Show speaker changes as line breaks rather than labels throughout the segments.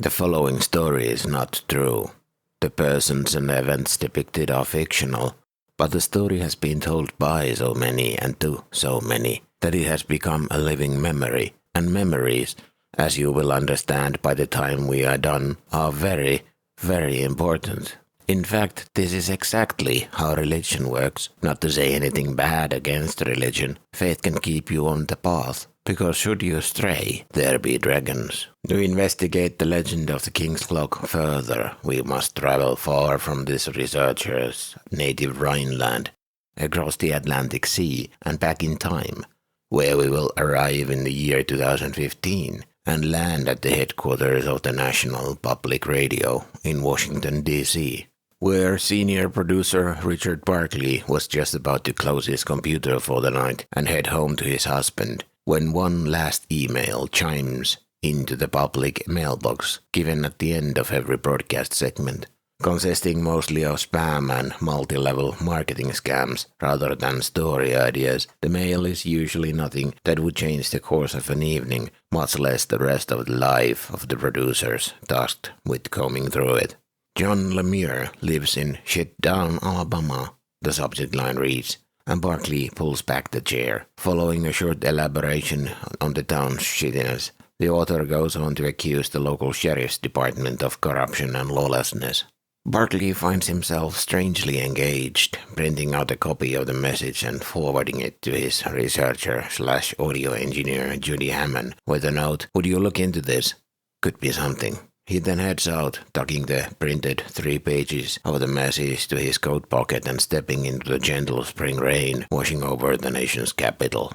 The following story is not true. The persons and events depicted are fictional, but the story has been told by so many and to so many that it has become a living memory, and memories, as you will understand by the time we are done, are very, very important. In fact, this is exactly how religion works. Not to say anything bad against religion, faith can keep you on the path, because should you stray, there be dragons. To investigate the legend of the King's Clock further, we must travel far from this researcher's native Rhineland, across the Atlantic Sea and back in time, where we will arrive in the year 2015 and land at the headquarters of the National Public Radio in Washington, D.C., where senior producer Richard Barkley was just about to close his computer for the night and head home to his husband, when one last email chimes into the public mailbox given at the end of every broadcast segment. Consisting mostly of spam and multi-level marketing scams rather than story ideas, the mail is usually nothing that would change the course of an evening, much less the rest of the life of the producers tasked with combing through it. John Lemire lives in Shitdown, Alabama, the subject line reads, and Barkley pulls back the chair. Following a short elaboration on the town's shittiness, the author goes on to accuse the local sheriff's department of corruption and lawlessness. Barkley finds himself strangely engaged, printing out a copy of the message and forwarding it to his researcher/audio engineer Judy Hammond with a note, "Would you look into this? Could be something." He then heads out, tucking the printed 3 pages of the message to his coat pocket and stepping into the gentle spring rain washing over the nation's capital.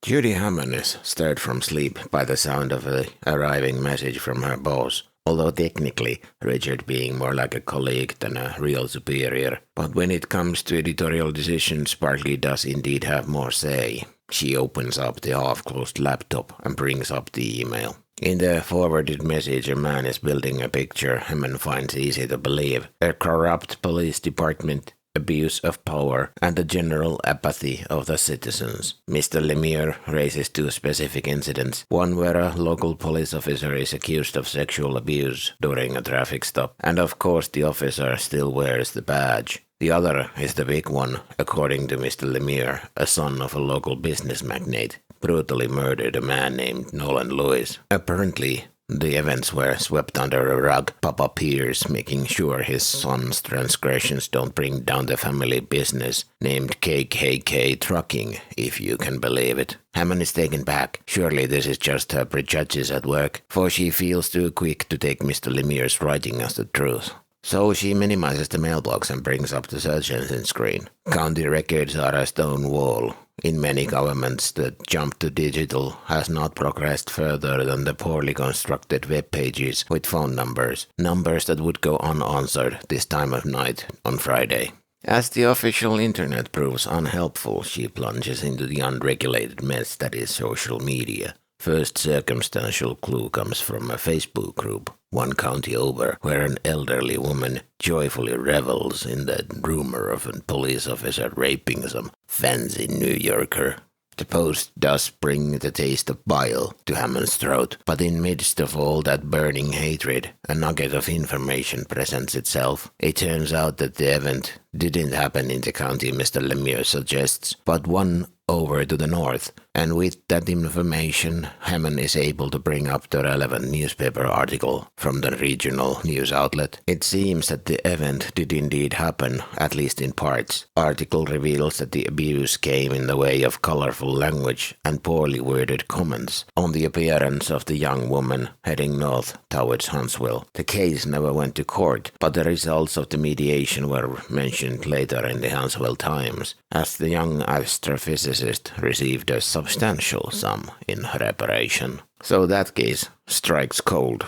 Judy Hammond is stirred from sleep by the sound of the arriving message from her boss, although technically Richard being more like a colleague than a real superior. But when it comes to editorial decisions, Barkley does indeed have more say. She opens up the half-closed laptop and brings up the email. In the forwarded message, a man is building a picture Hammond finds easy to believe. A corrupt police department, abuse of power, and the general apathy of the citizens. Mr. Lemire raises 2 specific incidents, one where a local police officer is accused of sexual abuse during a traffic stop, and of course the officer still wears the badge. The other is the big one, according to Mr. Lemire, a son of a local business magnate, brutally murdered a man named Nolan Lewis. Apparently, the events were swept under a rug, Papa Pierce making sure his son's transgressions don't bring down the family business, named KKK Trucking, if you can believe it. Hammond is taken back. Surely this is just her prejudges at work, for she feels too quick to take Mr. Lemire's writing as the truth. So she minimizes the mailbox and brings up the search engine screen. County records are a stone wall. In many governments, the jump to digital has not progressed further than the poorly constructed web pages with phone numbers that would go unanswered this time of night on Friday. As the official internet proves unhelpful, she plunges into the unregulated mess that is social media. First circumstantial clue comes from a Facebook group, one county over, where an elderly woman joyfully revels in the rumor of a police officer raping some fancy New Yorker. The post does bring the taste of bile to Hammond's throat, but in midst of all that burning hatred, a nugget of information presents itself. It turns out that the event didn't happen in the county Mr. Lemire suggests, but one over to the north, and with that information, Hammond is able to bring up the relevant newspaper article from the regional news outlet. It seems that the event did indeed happen, at least in parts. Article reveals that the abuse came in the way of colorful language and poorly worded comments on the appearance of the young woman heading north towards Huntsville. The case never went to court, but the results of the mediation were mentioned later in the Huntsville Times, as the young astrophysicist received a substantial sum in reparation. So that case strikes cold.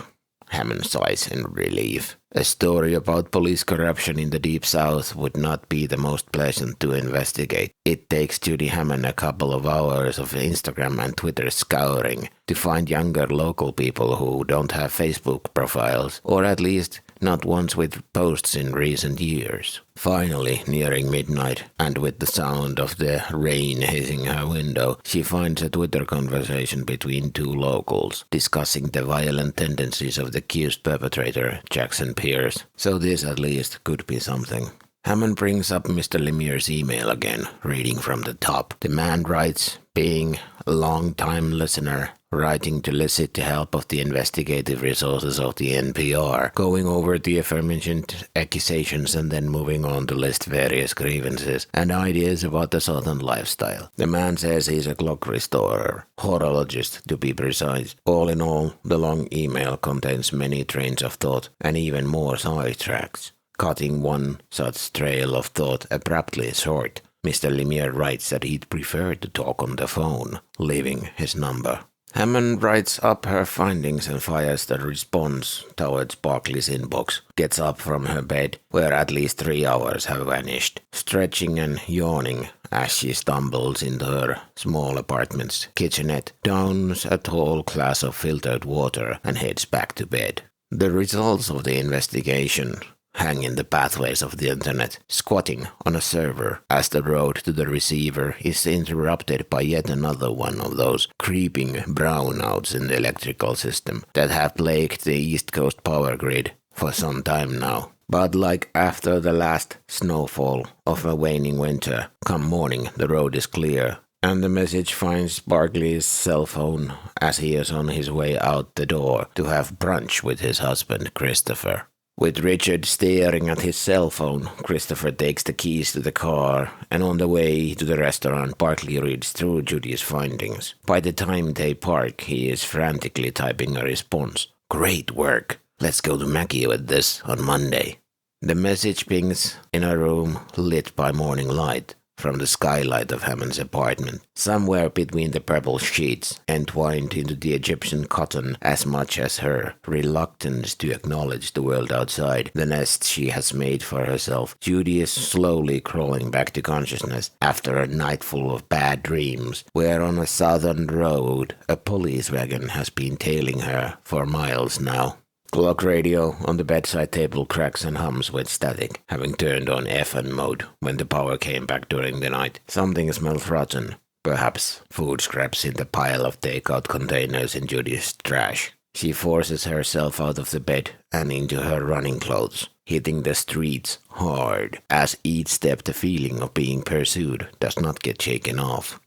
Hammond sighs in relief. A story about police corruption in the Deep South would not be the most pleasant to investigate. It takes Judy Hammond a couple of hours of Instagram and Twitter scouring to find younger local people who don't have Facebook profiles, or at least not once with posts in recent years. Finally, nearing midnight, and with the sound of the rain hitting her window, she finds a Twitter conversation between two locals, discussing the violent tendencies of the accused perpetrator, Jackson Pierce. So this at least could be something. Hammond brings up Mr. Lemieux's email again, reading from the top. The man writes, being a long-time listener, writing to elicit the help of the investigative resources of the NPR, going over the aforementioned accusations and then moving on to list various grievances and ideas about the Southern lifestyle. The man says he's a clock restorer, horologist to be precise. All in all, the long email contains many trains of thought and even more sidetracks. Cutting one such trail of thought abruptly short, Mr. Lemieux writes that he'd prefer to talk on the phone, leaving his number. Hammond writes up her findings and fires the response towards Barkley's inbox, gets up from her bed, where at least 3 hours have vanished, stretching and yawning as she stumbles into her small apartment's kitchenette, downs a tall glass of filtered water, and heads back to bed. The results of the investigation hang in the pathways of the internet, squatting on a server as the road to the receiver is interrupted by yet another one of those creeping brownouts in the electrical system that have plagued the East Coast power grid for some time now. But like after the last snowfall of a waning winter, come morning the road is clear, and the message finds Barkley's cell phone as he is on his way out the door to have brunch with his husband Christopher. With Richard staring at his cell phone, Christopher takes the keys to the car, and on the way to the restaurant, Barkley reads through Judy's findings. By the time they park, he is frantically typing a response. Great work. Let's go to Mackie with this on Monday. The message pings in a room lit by morning light from the skylight of Hammond's apartment, somewhere between the purple sheets, entwined into the Egyptian cotton as much as her reluctance to acknowledge the world outside, the nest she has made for herself. Judy is slowly crawling back to consciousness after a night full of bad dreams, where on a southern road a police wagon has been tailing her for miles now. Clock radio on the bedside table cracks and hums with static, having turned on FM mode when the power came back during the night. Something smells rotten. Perhaps food scraps in the pile of takeout containers in Judy's trash. She forces herself out of the bed and into her running clothes, hitting the streets hard, as each step the feeling of being pursued does not get shaken off.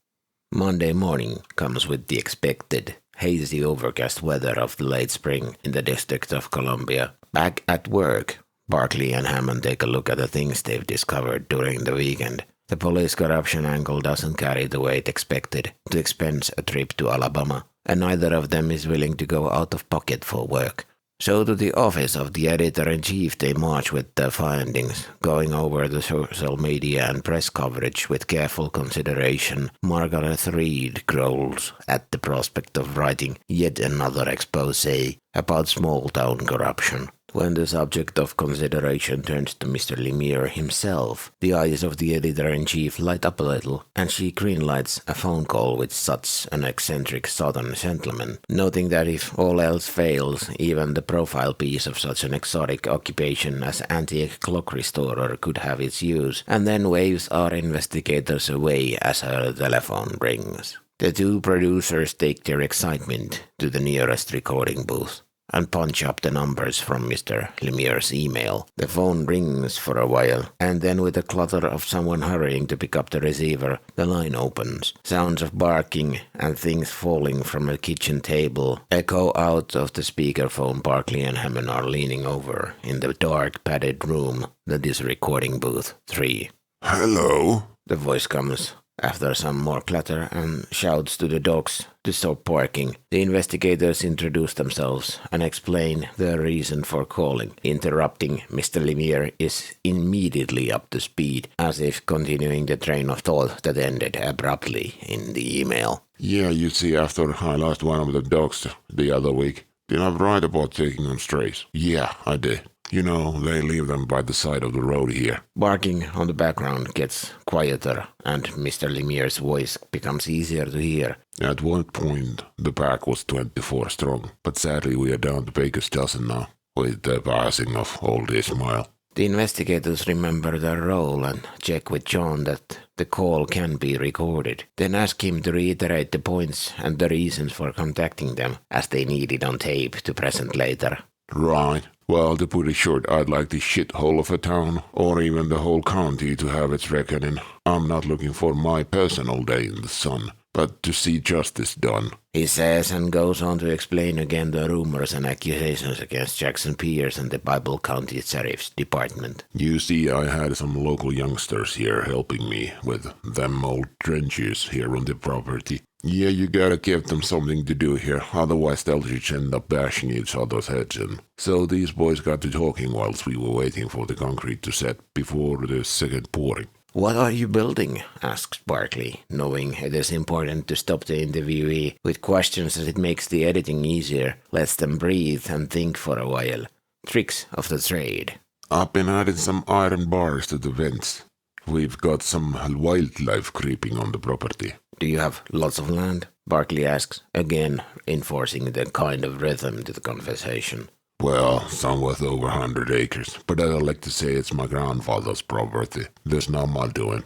Monday morning comes with the expected hazy overcast weather of the late spring in the District of Columbia. Back at work, Barkley and Hammond take a look at the things they've discovered during the weekend. The police corruption angle doesn't carry the weight expected to expense a trip to Alabama, and neither of them is willing to go out of pocket for work. So to the office of the editor-in-chief they march with their findings, going over the social media and press coverage with careful consideration. Margaret Reed growls at the prospect of writing yet another exposé about small-town corruption. When the subject of consideration turns to Mr. Lemieux himself, the eyes of the editor-in-chief light up a little, and she greenlights a phone call with such an eccentric southern gentleman, noting that if all else fails, even the profile piece of such an exotic occupation as antique clock restorer could have its use, and then waves our investigators away as her telephone rings. The two producers take their excitement to the nearest recording booth and punch up the numbers from Mr. Lemieux's email. The phone rings for a while, and then with the clutter of someone hurrying to pick up the receiver, the line opens. Sounds of barking and things falling from a kitchen table echo out of the speakerphone Barkley and Hammond are leaning over in the dark padded room that is recording booth 3.
Hello?
The voice comes after some more clatter and shouts to the dogs to stop barking. The investigators introduce themselves and explain their reason for calling. Interrupting Mr. Lemieux is immediately up to speed, as if continuing the train of thought that ended abruptly in the email.
Yeah, you see, after I lost one of the dogs the other week, did I write about taking them strays? Yeah, I did. You know, they leave them by the side of the road here.
Barking on the background gets quieter, and Mr. Lemieux's voice becomes easier to hear.
At one point, the pack was 24 strong, but sadly we are down to Baker's dozen now. with the passing of old Ismail.
The investigators remember their role and check with John that the call can be recorded, then ask him to reiterate the points and the reasons for contacting them, as they need it on tape to present later.
Right. Well, to put it short, I'd like this shithole of a town, or even the whole county, to have its reckoning. I'm not looking for my personal day in the sun, but to see justice done.
He says and goes on to explain again the rumors and accusations against Jackson Pierce and the Bible County Sheriff's Department.
You see, I had some local youngsters here helping me with them old trenches here on the property. Yeah, you gotta give them something to do here, otherwise they'll just end up bashing each other's heads in. So these boys got to talking whilst we were waiting for the concrete to set before the second pouring.
What are you building? Asks Barkley, knowing it is important to stop the interviewee with questions as it makes the editing easier, lets them breathe and think for a while. Tricks of the trade.
I've been adding some iron bars to the vents. We've got some wildlife creeping on the property.
Do you have lots of land? Barkley asks, again enforcing the kind of rhythm to the conversation.
Well, somewhat over 100 acres, but I'd like to say it's my grandfather's property. There's not my doing.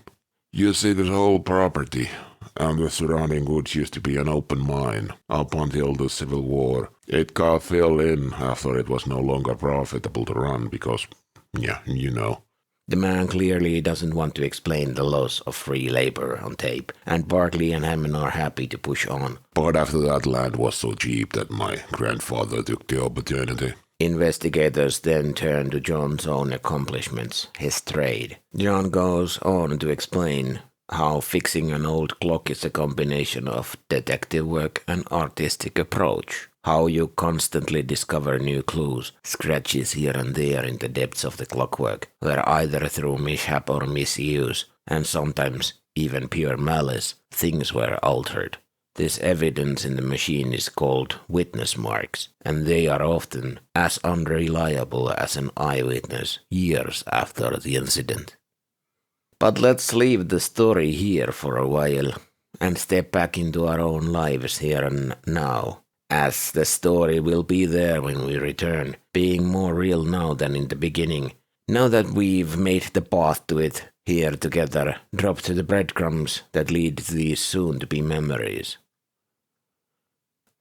You see, this whole property and the surrounding woods used to be an open mine up until the Civil War. It got filled in after it was no longer profitable to run because, yeah, you know.
The man clearly doesn't want to explain the loss of free labor on tape, and Barkley and Hammond are happy to push on.
But after that land was so cheap that my grandfather took the opportunity.
Investigators then turn to John's own accomplishments, his trade. John goes on to explain how fixing an old clock is a combination of detective work and artistic approach. How you constantly discover new clues, scratches here and there in the depths of the clockwork, where either through mishap or misuse, and sometimes even pure malice, things were altered. This evidence in the machine is called witness marks, and they are often as unreliable as an eyewitness years after the incident. But let's leave the story here for a while, and step back into our own lives here and now. As the story will be there when we return, being more real now than in the beginning. Now that we've made the path to it here together, drop to the breadcrumbs that lead to these soon-to-be memories.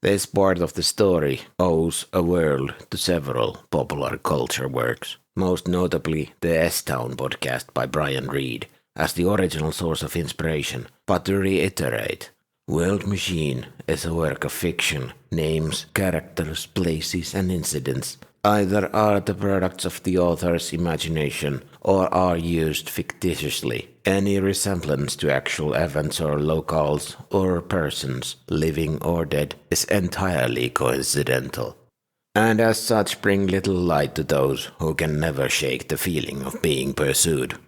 This part of the story owes a world to several popular culture works, most notably the S-Town podcast by Brian Reed, as the original source of inspiration. But to reiterate, World Machine is a work of fiction. Names, characters, places, and incidents either are the products of the author's imagination or are used fictitiously. Any resemblance to actual events or locales or persons, living or dead, is entirely coincidental, and as such bring little light to those who can never shake the feeling of being pursued.